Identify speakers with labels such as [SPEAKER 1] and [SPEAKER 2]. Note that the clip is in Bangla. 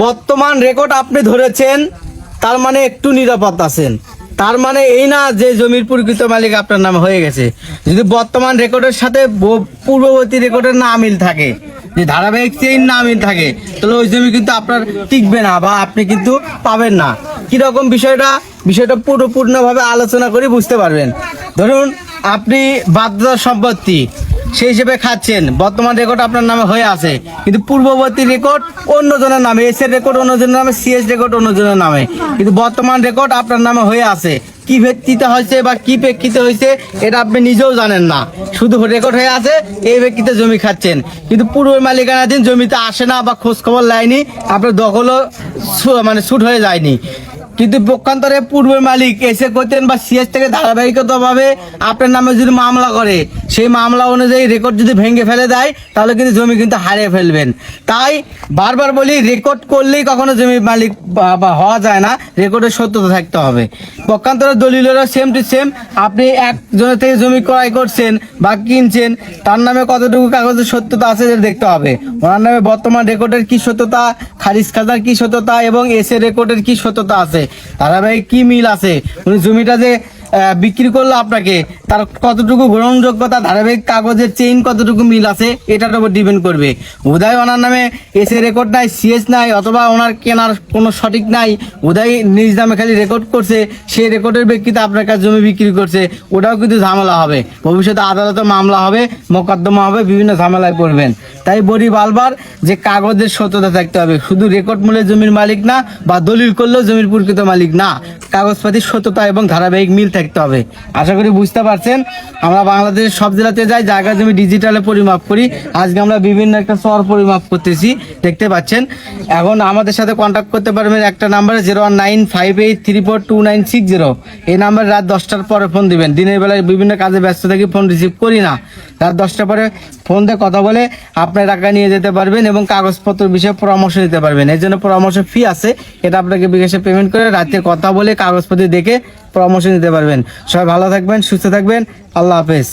[SPEAKER 1] বর্তমান রেকর্ড আপনি ধরেছেন, তার মানে একটু নিরাপদ আছেন। তার মানে এই না যে জমির প্রকৃত মালিক আপনার নামে হয়ে গেছে। যদি বর্তমান রেকর্ডের সাথে পূর্ববর্তী রেকর্ডের না মিল থাকে, যে ধারাবাহিক চেইন না মিল থাকে, তাহলে ওই জমি কিন্তু আপনার টিকবে না বা আপনি কিন্তু পাবেন না। কিরকম বিষয়টা পুরোপূর্ণভাবে আলোচনা করে বুঝতে পারবেন। ধরুন আপনি বাধ্যতা সম্পত্তি সেই হিসেবে খাচ্ছেন, বর্তমান রেকর্ড আপনার নামে হয়ে আছে, কিন্তু পূর্ববর্তী রেকর্ড অন্যজনের নামে, এস এর রেকর্ড অন্যজনের নামে, সিএস রেকর্ড অন্যজনের নামে, কিন্তু বর্তমান রেকর্ড আপনার নামে হয়ে আছে। কি ভিত্তিতে হয়েছে বা কি প্রেক্ষিতে হয়েছে এটা আপনি নিজেও জানেন না, শুধু রেকর্ড হয়ে আছে, এই প্রেক্ষিতে জমি খাচ্ছেন, কিন্তু পূর্বের মালিকানাধীন জমিতে আসে না বা খোঁজ খবর লাইনি, আপনার দখলও মানে ছুট হয়ে যায়নি। কিন্তু পক্ষান্তরে পূর্বের মালিক এসে করতেন বা সিএস থেকে ধারাবাহিকতাভাবে আপনার নামে যদি মামলা করে, সেই মামলা অনুযায়ী রেকর্ড যদি ভেঙে ফেলে দেয়, তাহলে কিন্তু জমি কিন্তু হারিয়ে ফেলবেন। তাই বারবার বলি, রেকর্ড করলেই কখনো জমি মালিক বা হওয়া যায় না, রেকর্ডের সত্যতা থাকতে হবে। পক্ষান্তরে দলিলেরও সেম টু সেম, আপনি একজনের থেকে জমি ক্রয় করছেন বা কিনছেন, তার নামে কতটুকু কাগজের সত্যতা আছে সেটা দেখতে হবে। ওনার নামে বর্তমান রেকর্ডের কি সত্যতা, খারিজ খাতার কি সত্যতা এবং এস এর রেকর্ডের কি সত্যতা আছে, ধারাবাহিক কি মিল আছে, উনি জমিটা যে বিক্রি করলো আপনাকে, তার কতটুকু গ্রহণযোগ্যতা, ধারাবাহিক কাগজের চেইন কতটুকু মিল আছে, এটার উপর ডিপেন্ড করবে। উদয় ওনার নামে এস এ রেকর্ড নাই, সিএস নাই, অথবা ওনার কেনার কোনো সঠিক নাই, উদয় নিজ নামে খালি রেকর্ড করছে, সেই রেকর্ডের ব্যক্তিতে আপনার কাছে জমি বিক্রি করছে, ওটাও কিন্তু ঝামেলা হবে। ভবিষ্যতে আদালতে মামলা হবে, মোকদ্দমা হবে, বিভিন্ন ঝামেলায় পড়বেন। তাই বলি বারবার যে কাগজের সত্যতা থাকতে হবে, শুধু রেকর্ড মূলে জমির মালিক না বা দলিল করলেও জমির প্রকৃত মালিক না, কাগজপাতির সত্যতা এবং ধারাবাহিক মিল থাকতে হবে। আশা করি বুঝতে পারছেন। আমরা বাংলাদেশের সব জেলাতে যাই, জায়গা জমি ডিজিটালে পরিমাপ করি। আজকে আমরা বিভিন্ন একটা চর পরিমাপ করতেছি, দেখতে পাচ্ছেন। এখন আমাদের সাথে কন্ট্যাক্ট করতে পারবেন একটা নাম্বারে 01958342960। এই নাম্বারে রাত 10টার পরে ফোন দিবেন। দিনের বেলায় বিভিন্ন কাজে ব্যস্ত থাকি, ফোন রিসিভ করি না। রাত 10টার পরে ফোন দিয়ে কথা বলে আপনার টাকা নিয়ে যেতে পারবেন এবং কাগজপত্র বিষয়ে পরামর্শ নিতে পারবেন। এর জন্য পরামর্শ ফি আছে, এটা আপনাকে বিকাশে পেমেন্ট করে রাতে কথা বলে কাগজপত্র দেখে পরামর্শ নিতে পারবেন। সবাই ভালো থাকবেন, সুস্থ থাকবেন। আল্লাহ হাফেজ।